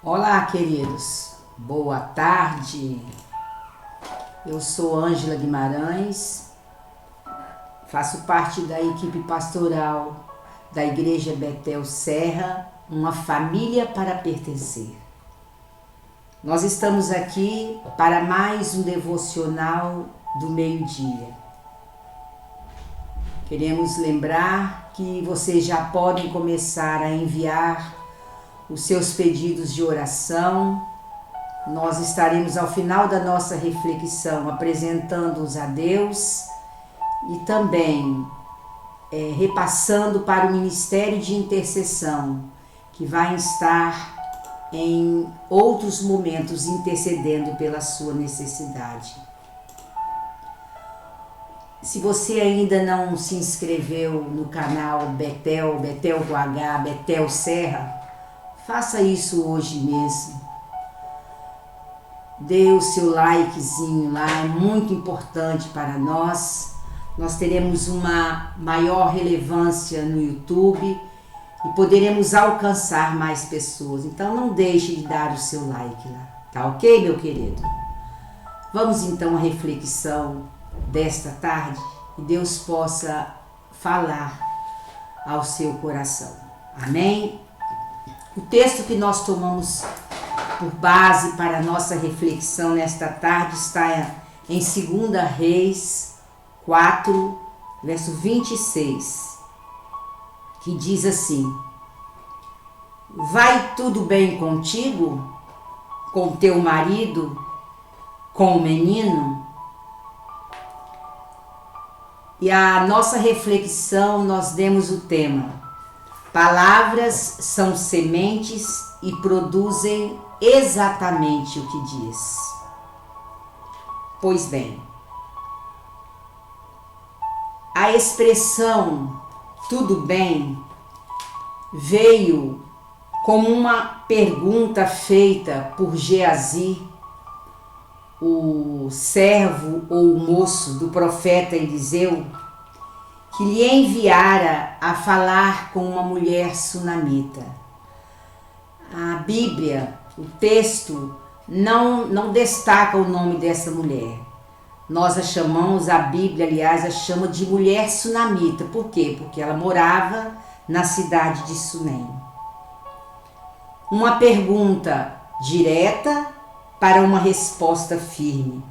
Olá, queridos. Boa tarde. Eu sou Ângela Guimarães, faço parte da equipe pastoral da Igreja Betel Serra, uma família para pertencer. Nós estamos aqui para mais um devocional do meio-dia. Queremos lembrar que vocês já podem começar a enviar os seus pedidos de oração. Nós estaremos ao final da nossa reflexão apresentando-os a Deus e também repassando para o Ministério de Intercessão, que vai estar em outros momentos intercedendo pela sua necessidade. Se você ainda não se inscreveu no canal Betel com H, Betel Serra, faça isso hoje mesmo. Dê o seu likezinho lá, é muito importante para nós. Nós teremos uma maior relevância no YouTube e poderemos alcançar mais pessoas. Então não deixe de dar o seu like lá, tá ok, meu querido? Vamos então à reflexão desta tarde e Deus possa falar ao seu coração. Amém? O texto que nós tomamos por base para a nossa reflexão nesta tarde está em 2 Reis 4, verso 26, que diz assim: vai tudo bem contigo, com teu marido, com o menino? E a nossa reflexão nós demos o tema: palavras são sementes e produzem exatamente o que diz. Pois bem, a expressão tudo bem veio como uma pergunta feita por Geazi, o servo ou o moço do profeta Eliseu, que lhe enviara a falar com uma mulher sunamita. A Bíblia, o texto, não destaca o nome dessa mulher. Nós a chamamos, a Bíblia, aliás, a chama de mulher sunamita. Por quê? Porque ela morava na cidade de Sunem. Uma pergunta direta para uma resposta firme.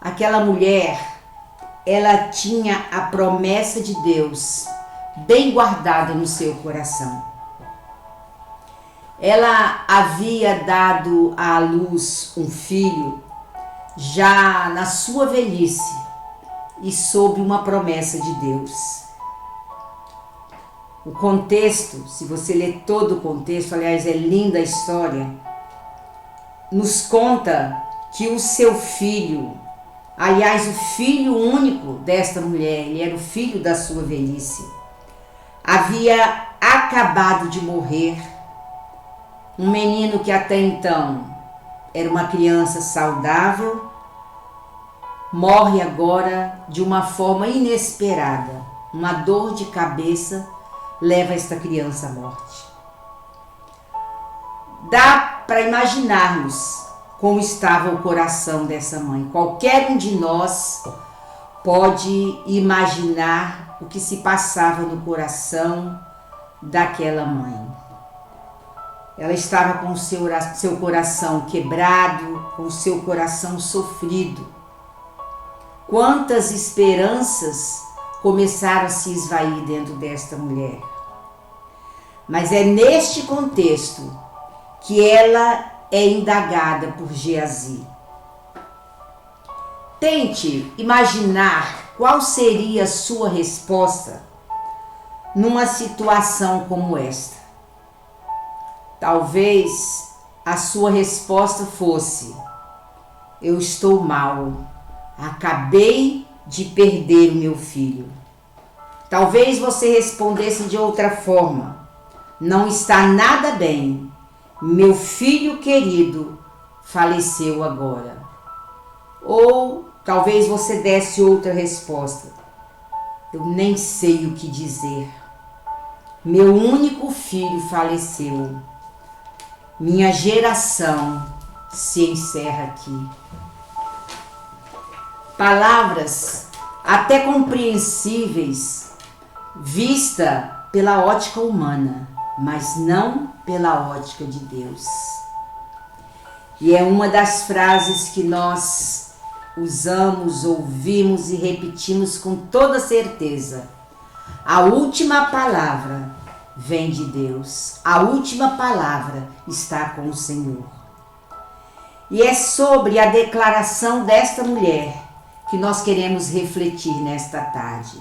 Aquela mulher, ela tinha a promessa de Deus bem guardada no seu coração. Ela havia dado à luz um filho já na sua velhice e sob uma promessa de Deus. O contexto, se você ler todo o contexto, aliás, é linda a história, nos conta que o seu filho, aliás, o filho único desta mulher, ele era o filho da sua velhice, havia acabado de morrer. Um menino que até então era uma criança saudável, morre agora de uma forma inesperada. Uma dor de cabeça leva esta criança à morte. Dá para imaginarmos como estava o coração dessa mãe. Qualquer um de nós pode imaginar o que se passava no coração daquela mãe. Ela estava com o seu coração quebrado, com o seu coração sofrido. Quantas esperanças começaram a se esvair dentro desta mulher. Mas é neste contexto que ela é indagada por Geazi. Tente imaginar qual seria a sua resposta numa situação como esta. Talvez a sua resposta fosse: eu estou mal, acabei de perder o meu filho. Talvez você respondesse de outra forma: não está nada bem, meu filho querido faleceu agora. Ou talvez você desse outra resposta: eu nem sei o que dizer, meu único filho faleceu. minha geração se encerra aqui. Palavras até compreensíveis, vista pela ótica humana, mas não pela ótica de Deus. E é uma das frases que nós usamos, ouvimos e repetimos com toda certeza. A última palavra vem de Deus. A última palavra está com o Senhor. E é sobre a declaração desta mulher que nós queremos refletir nesta tarde.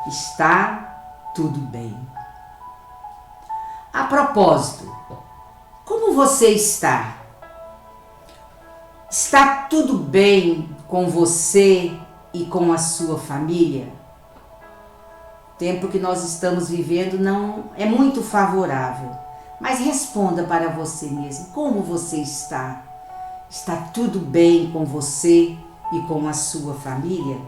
Está tudo bem. A propósito, como você está? Está tudo bem com você e com a sua família? O tempo que nós estamos vivendo não é muito favorável, mas responda para você mesmo, como você está? Está tudo bem com você e com a sua família?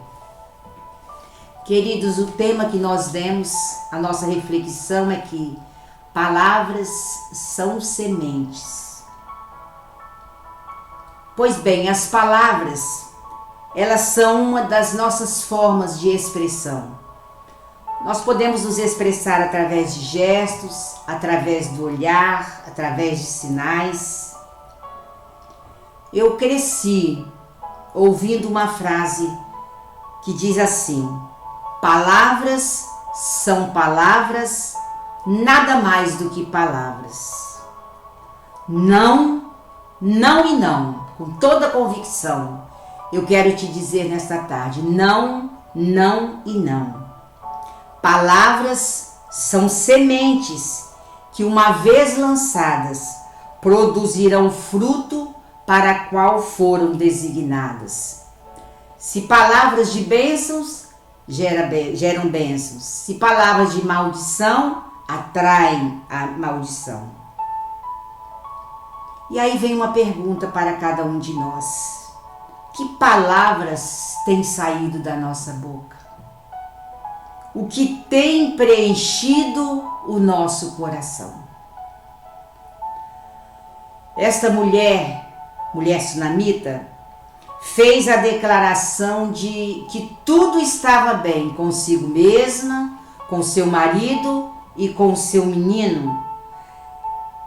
Queridos, o tema que nós demos, a nossa reflexão é que palavras são sementes. Pois bem, as palavras, elas são uma das nossas formas de expressão. Nós podemos nos expressar através de gestos, através do olhar, através de sinais. Eu cresci ouvindo uma frase que diz assim: palavras são palavras, nada mais do que palavras. Não, não e não. Com toda convicção, eu quero te dizer nesta tarde, não, não e não. Palavras são sementes que, uma vez lançadas, produzirão fruto para a qual foram designadas. Se palavras de bênçãos, geram bênçãos. Se palavras de maldição, atraem a maldição. E aí vem uma pergunta para cada um de nós. Que palavras têm saído da nossa boca? O que tem preenchido o nosso coração? Esta mulher sunamita, fez a declaração de que tudo estava bem consigo mesma, com seu marido e com seu menino,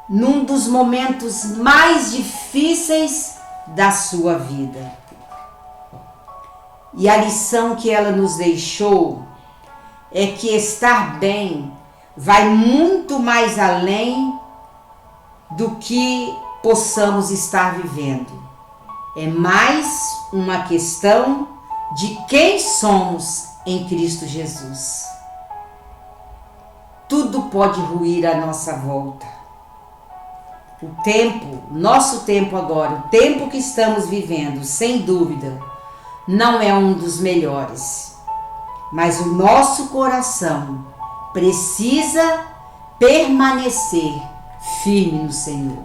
num dos momentos mais difíceis da sua vida. E a lição que ela nos deixou é que estar bem vai muito mais além do que possamos estar vivendo. É mais uma questão de quem somos em Cristo Jesus. Tudo pode ruir à nossa volta. O tempo, nosso tempo agora, o tempo que estamos vivendo, sem dúvida, não é um dos melhores. Mas o nosso coração precisa permanecer firme no Senhor.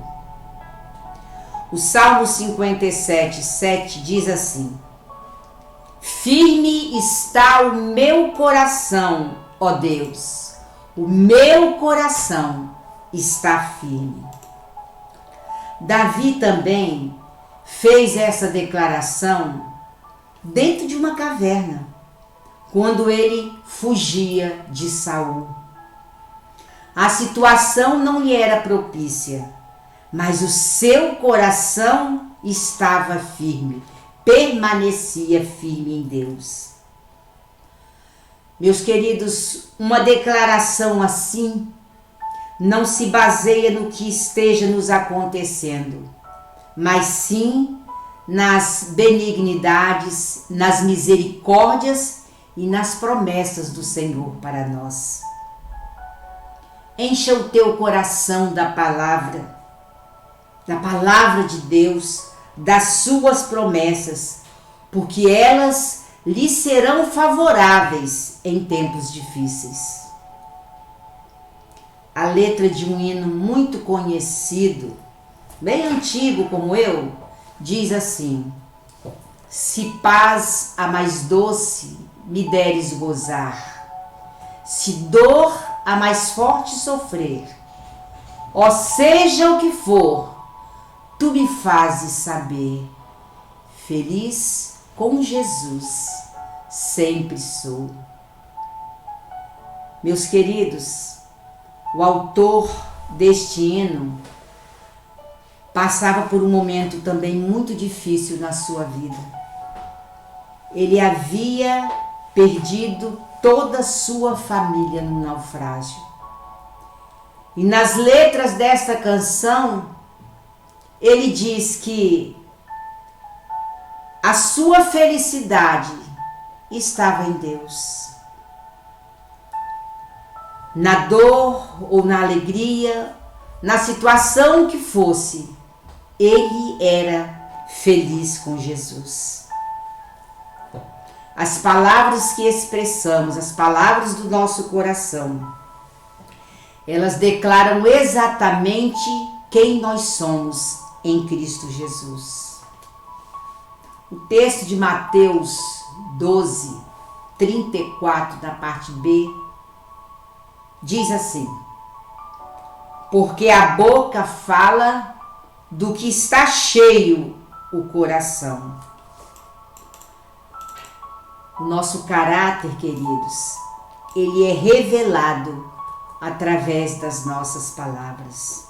O Salmo 57:7 diz assim: firme está o meu coração, ó Deus, o meu coração está firme. Davi também fez essa declaração dentro de uma caverna, quando ele fugia de Saul. A situação não lhe era propícia, mas o seu coração estava firme, permanecia firme em Deus. Meus queridos, uma declaração assim não se baseia no que esteja nos acontecendo, mas sim nas benignidades, nas misericórdias e nas promessas do Senhor para nós. Encha o teu coração da palavra de Deus, das suas promessas, porque elas lhe serão favoráveis em tempos difíceis. A letra de um hino muito conhecido, bem antigo como eu, diz assim: se paz a mais doce me deres gozar, se dor a mais forte sofrer, Ó, seja o que for, tu me fazes saber. Feliz com Jesus, sempre sou. Meus queridos, o autor deste hino passava por um momento também muito difícil na sua vida. Ele havia perdido toda a sua família no naufrágio. E nas letras desta canção, ele diz que a sua felicidade estava em Deus. Na dor ou na alegria, na situação que fosse, ele era feliz com Jesus. As palavras que expressamos, as palavras do nosso coração, elas declaram exatamente quem nós somos em Cristo Jesus. O texto de Mateus 12, 34, da parte B, diz assim: porque a boca fala do que está cheio o coração. O nosso caráter, queridos, ele é revelado através das nossas palavras.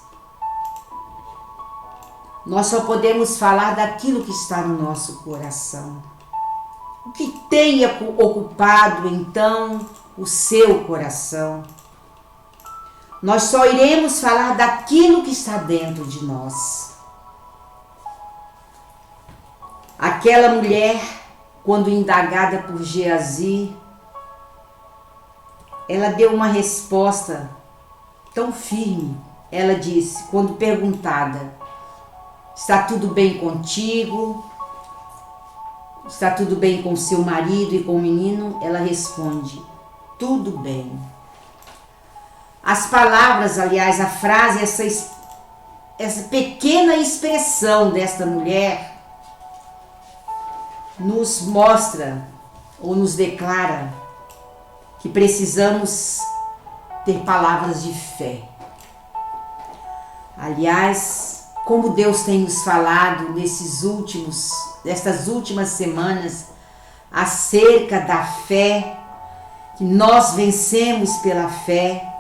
Nós só podemos falar daquilo que está no nosso coração. O que tenha ocupado, então, o seu coração. Nós só iremos falar daquilo que está dentro de nós. Aquela mulher, quando indagada por Geazi, ela deu uma resposta tão firme. Ela disse, quando perguntada: está tudo bem contigo? Está tudo bem com seu marido e com o menino? Ela responde: tudo bem. As palavras, aliás, a frase, essa pequena expressão desta mulher nos mostra ou nos declara que precisamos ter palavras de fé. Aliás, como Deus tem nos falado nestas últimas semanas acerca da fé, que nós vencemos pela fé,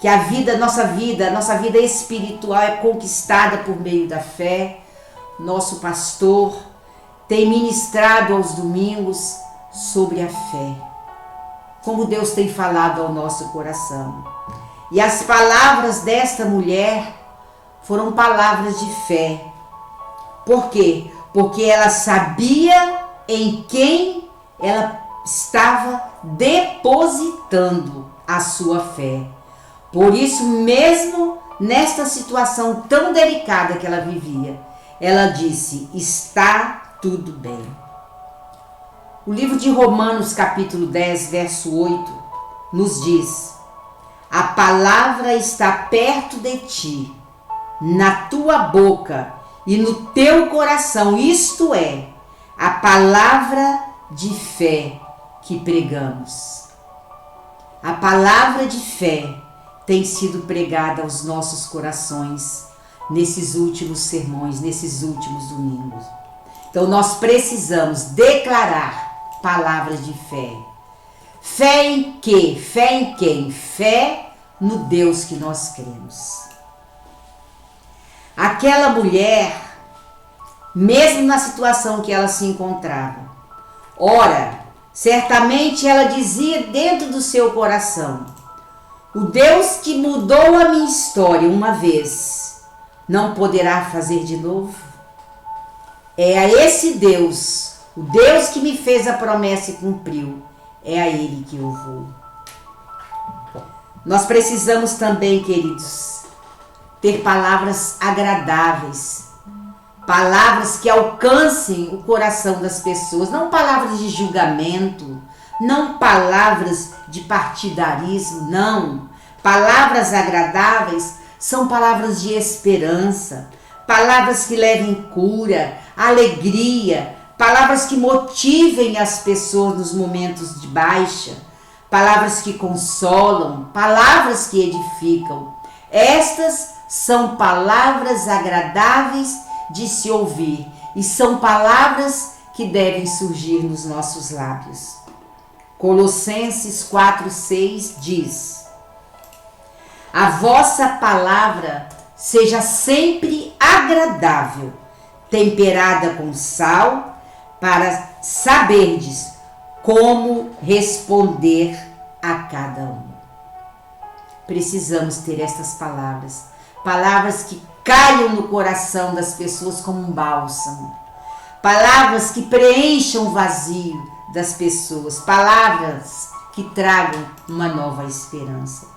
que a nossa vida espiritual é conquistada por meio da fé. Nosso pastor tem ministrado aos domingos sobre a fé. Como Deus tem falado ao nosso coração. E as palavras desta mulher foram palavras de fé. Por quê? Porque ela sabia em quem ela estava depositando a sua fé. Por isso, mesmo nesta situação tão delicada que ela vivia, ela disse: está tudo bem. O livro de Romanos, capítulo 10, verso 8, nos diz: a palavra está perto de ti, na tua boca e no teu coração, isto é, a palavra de fé que pregamos. A palavra de fé tem sido pregada aos nossos corações nesses últimos sermões, nesses últimos domingos. Então nós precisamos declarar palavras de fé. Fé em quê? Fé em quem? Fé no Deus que nós cremos. Aquela mulher, mesmo na situação que ela se encontrava, ora, certamente ela dizia dentro do seu coração: o Deus que mudou a minha história uma vez, não poderá fazer de novo? É a esse Deus, o Deus que me fez a promessa e cumpriu, é a Ele que eu vou. Nós precisamos também, queridos, ter palavras agradáveis, palavras que alcancem o coração das pessoas, não palavras de julgamento, não palavras de partidarismo, não. Palavras agradáveis são palavras de esperança, palavras que levem cura, alegria, palavras que motivem as pessoas nos momentos de baixa, palavras que consolam, palavras que edificam. Estas são palavras agradáveis de se ouvir e são palavras que devem surgir nos nossos lábios. Colossenses 4:6 diz: a vossa palavra seja sempre agradável, temperada com sal, para saberdes como responder a cada um. Precisamos ter estas palavras, palavras que caiam no coração das pessoas como um bálsamo, palavras que preencham o vazio das pessoas, palavras que tragam uma nova esperança.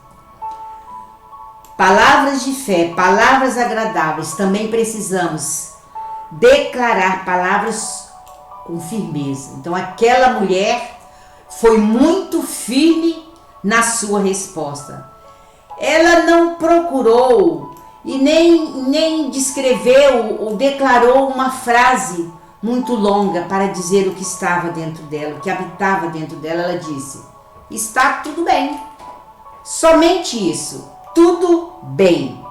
Palavras de fé, palavras agradáveis. Também precisamos declarar palavras com firmeza. Então aquela mulher foi muito firme na sua resposta. Ela não procurou e nem descreveu ou declarou uma frase muito longa para dizer o que estava dentro dela, o que habitava dentro dela. Ela disse: está tudo bem. Somente isso. Tudo bem.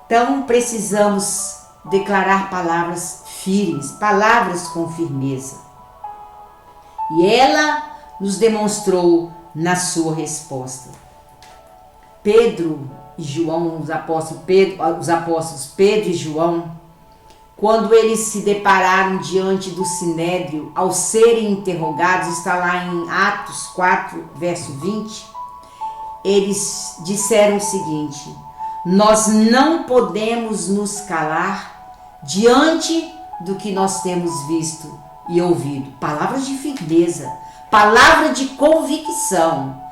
Então precisamos declarar palavras firmes, palavras com firmeza. E ela nos demonstrou na sua resposta. Pedro e João, os apóstolos Pedro e João, quando eles se depararam diante do sinédrio, ao serem interrogados, está lá em Atos 4, verso 20, eles disseram o seguinte: nós não podemos nos calar diante do que nós temos visto e ouvido. Palavras de firmeza, palavra de convicção.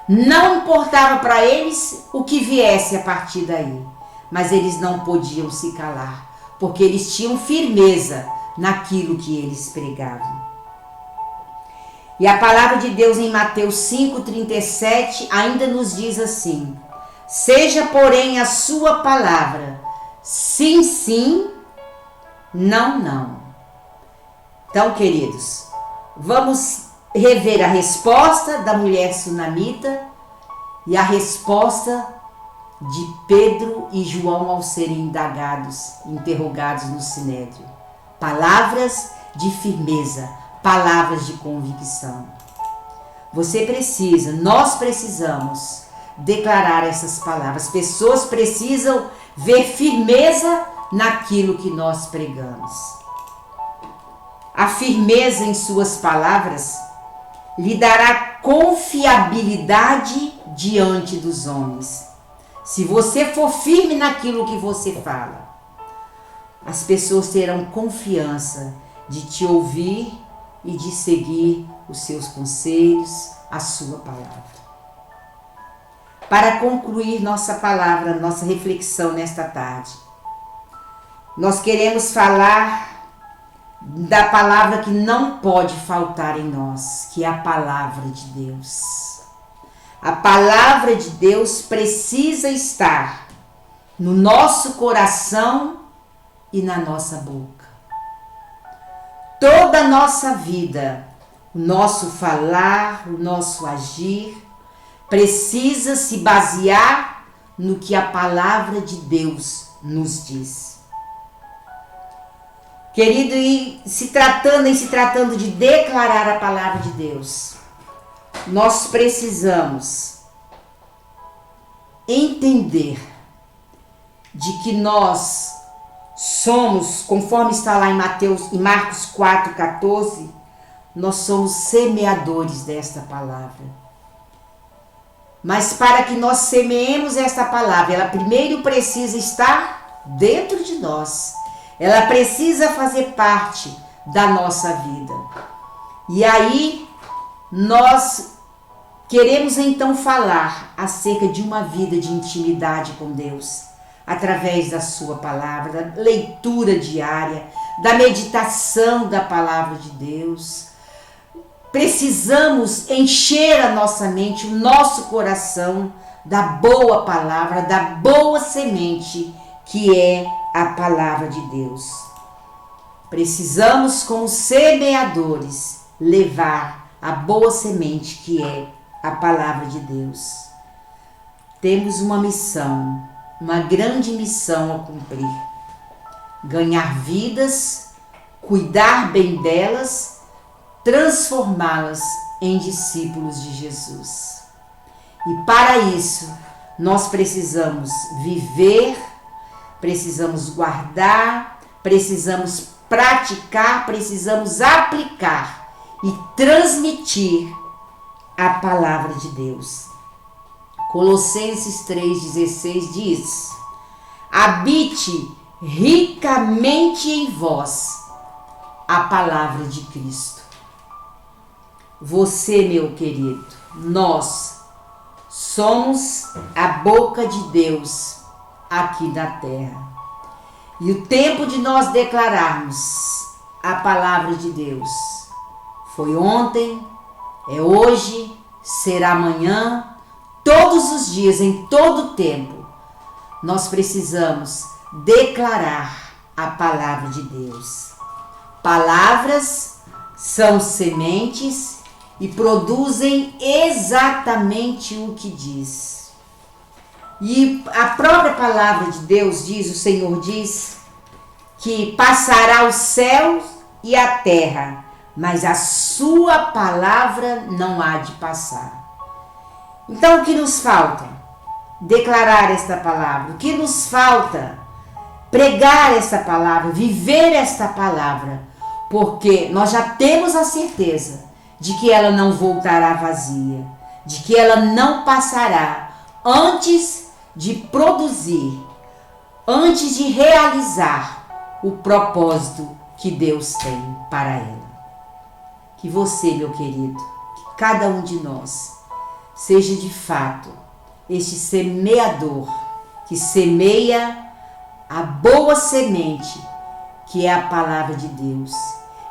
Não importava para eles o que viesse a partir daí, mas eles não podiam se calar, porque eles tinham firmeza naquilo que eles pregavam. E a palavra de Deus em Mateus 5,37 ainda nos diz assim: seja, porém, a sua palavra sim, sim, não, não. Então, queridos, vamos rever a resposta da mulher sunamita e a resposta de Pedro e João ao serem indagados, interrogados no sinédrio. Palavras de firmeza, palavras de convicção. Você precisa, nós precisamos declarar essas palavras. Pessoas precisam ver firmeza naquilo que nós pregamos. A firmeza em suas palavras lhe dará confiabilidade diante dos homens. Se você for firme naquilo que você fala, as pessoas terão confiança de te ouvir e de seguir os seus conselhos, a sua palavra. Para concluir nossa palavra, nossa reflexão nesta tarde, nós queremos falar da palavra que não pode faltar em nós, que é a palavra de Deus. A palavra de Deus precisa estar no nosso coração e na nossa boca. Toda a nossa vida, o nosso falar, o nosso agir, precisa se basear no que a palavra de Deus nos diz. Querido, e se tratando de declarar a palavra de Deus, nós precisamos entender de que nós somos, conforme está lá em Marcos 4,14, nós somos semeadores desta palavra. Mas para que nós semeemos esta palavra, ela primeiro precisa estar dentro de nós. Ela precisa fazer parte da nossa vida. E aí, nós queremos então falar acerca de uma vida de intimidade com Deus, através da sua palavra, da leitura diária, da meditação da palavra de Deus. Precisamos encher a nossa mente, o nosso coração da boa palavra, da boa semente que é a palavra de Deus. Precisamos, como semeadores, levar a boa semente que é a palavra de Deus. Temos uma missão uma grande missão a cumprir: ganhar vidas, cuidar bem delas, transformá-las em discípulos de Jesus. E para isso, nós precisamos viver, precisamos guardar, precisamos praticar, precisamos aplicar e transmitir a palavra de Deus. Colossenses 3,16 diz: habite ricamente em vós a palavra de Cristo. Você, meu querido, nós somos a boca de Deus aqui na terra. E o tempo de nós declararmos a palavra de Deus foi ontem, é hoje, será amanhã, todos os dias, em todo o tempo. Nós precisamos declarar a palavra de Deus. Palavras são sementes e produzem exatamente o que diz. E a própria palavra de Deus diz, o Senhor diz, que passará os céus e a terra, mas a sua palavra não há de passar. Então o que nos falta? Declarar esta palavra. O que nos falta? Pregar esta palavra, viver esta palavra, porque nós já temos a certeza de que ela não voltará vazia, de que ela não passará antes de produzir, antes de realizar o propósito que Deus tem para ela. Que você, meu querido, que cada um de nós seja de fato este semeador que semeia a boa semente, que é a palavra de Deus.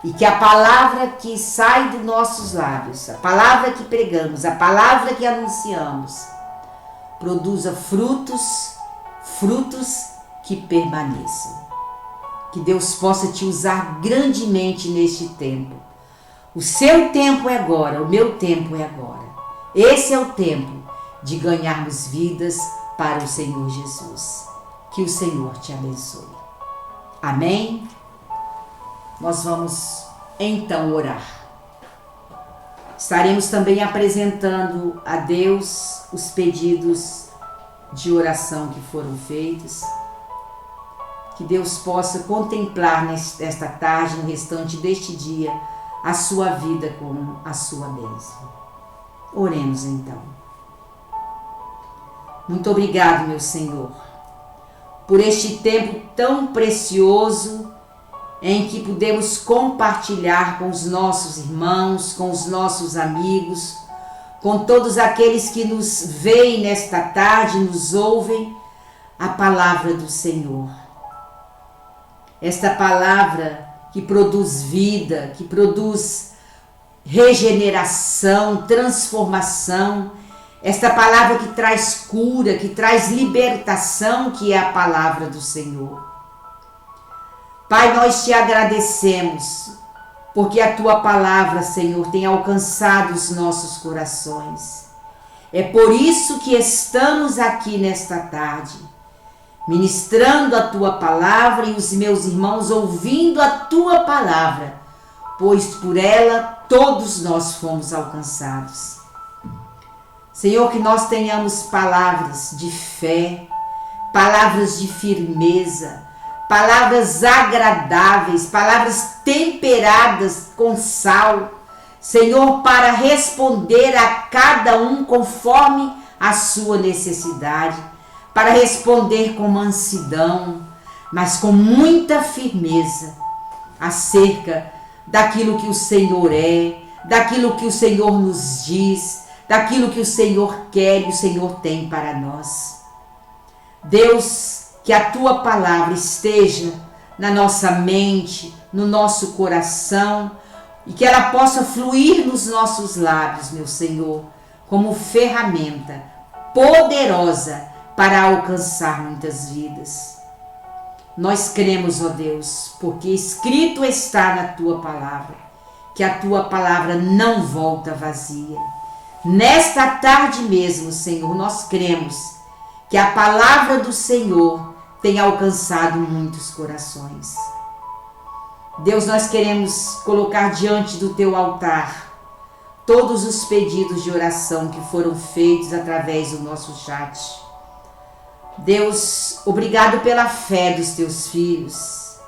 E que a palavra que sai dos nossos lábios, a palavra que pregamos, a palavra que anunciamos, produza frutos que permaneçam. Que Deus possa te usar grandemente neste tempo. O seu tempo é agora, o meu tempo é agora. Esse é o tempo de ganharmos vidas para o Senhor Jesus. Que o Senhor te abençoe. Amém? Nós vamos então orar. Estaremos também apresentando a Deus os pedidos de oração que foram feitos. Que Deus possa contemplar nesta tarde, no restante deste dia, a sua vida com a sua bênção. Oremos então. Muito obrigado, meu Senhor, por este tempo tão precioso em que podemos compartilhar com os nossos irmãos, com os nossos amigos, com todos aqueles que nos veem nesta tarde, nos ouvem, a palavra do Senhor. Esta palavra que produz vida, que produz regeneração, transformação, esta palavra que traz cura, que traz libertação, que é a palavra do Senhor. Pai, nós te agradecemos, porque a tua palavra, Senhor, tem alcançado os nossos corações. É por isso que estamos aqui nesta tarde, ministrando a tua palavra e os meus irmãos ouvindo a tua palavra, pois por ela todos nós fomos alcançados. Senhor, que nós tenhamos palavras de fé, palavras de firmeza, palavras agradáveis, palavras temperadas com sal, Senhor, para responder a cada um conforme a sua necessidade, para responder com mansidão, mas com muita firmeza, acerca daquilo que o Senhor é, daquilo que o Senhor nos diz, daquilo que o Senhor quer e o Senhor tem para nós. Deus, que a tua palavra esteja na nossa mente, no nosso coração, e que ela possa fluir nos nossos lábios, meu Senhor, como ferramenta poderosa para alcançar muitas vidas. Nós cremos, ó Deus, porque escrito está na tua palavra, que a tua palavra não volta vazia. Nesta tarde mesmo, Senhor, nós cremos que a palavra do Senhor tem alcançado muitos corações. Deus, nós queremos colocar diante do teu altar todos os pedidos de oração que foram feitos através do nosso chat. Deus, obrigado pela fé dos teus filhos.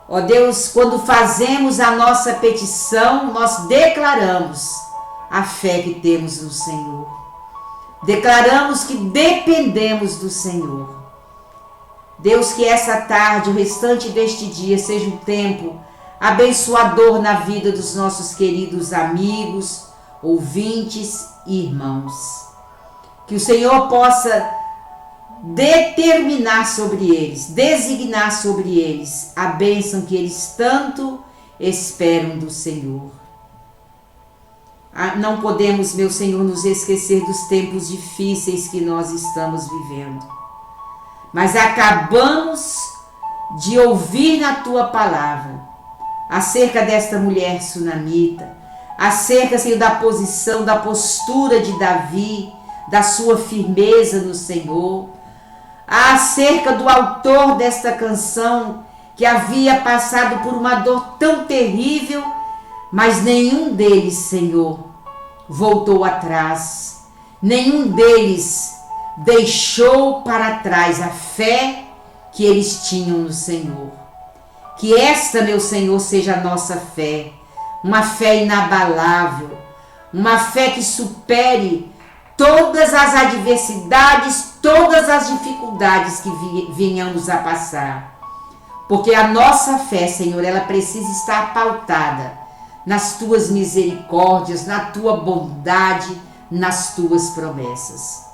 Ó Deus, quando fazemos a nossa petição, nós declaramos a fé que temos no Senhor. Declaramos que dependemos do Senhor. Deus, que essa tarde, o restante deste dia, seja um tempo abençoador na vida dos nossos queridos amigos, ouvintes e irmãos. Que o Senhor possa determinar sobre eles, designar sobre eles a bênção que eles tanto esperam do Senhor. Não podemos, meu Senhor, nos esquecer dos tempos difíceis que nós estamos vivendo. Mas acabamos de ouvir na tua palavra acerca desta mulher sunamita, acerca, Senhor, da posição, da postura de Davi, da sua firmeza no Senhor, acerca do autor desta canção que havia passado por uma dor tão terrível, mas nenhum deles, Senhor, voltou atrás, nenhum deles deixou para trás a fé que eles tinham no Senhor. Que esta, meu Senhor, seja a nossa fé, uma fé inabalável, uma fé que supere todas as adversidades, todas as dificuldades que venhamos a passar. Porque a nossa fé, Senhor, ela precisa estar pautada nas tuas misericórdias, na tua bondade, nas tuas promessas.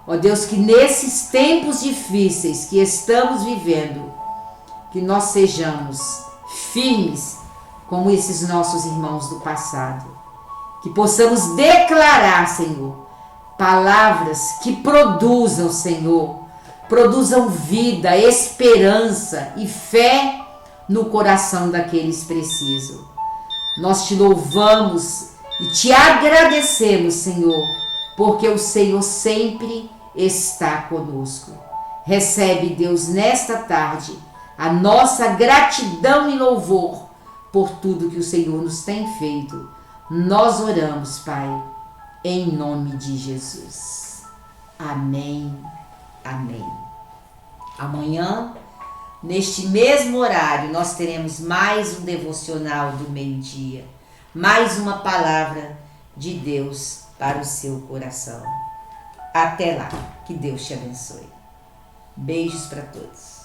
Ó Deus, que nesses tempos difíceis que estamos vivendo, que nós sejamos firmes como esses nossos irmãos do passado. Que possamos declarar, Senhor, palavras que produzam, Senhor, produzam vida, esperança e fé no coração daqueles que precisam. Nós te louvamos e te agradecemos, Senhor, porque o Senhor sempre está conosco. Recebe, Deus, nesta tarde a nossa gratidão e louvor por tudo que o Senhor nos tem feito. Nós oramos, Pai, em nome de Jesus. Amém, amém. Amanhã, neste mesmo horário, nós teremos mais um devocional do meio-dia, mais uma palavra de Deus para o seu coração. Até lá, que Deus te abençoe. Beijos para todos.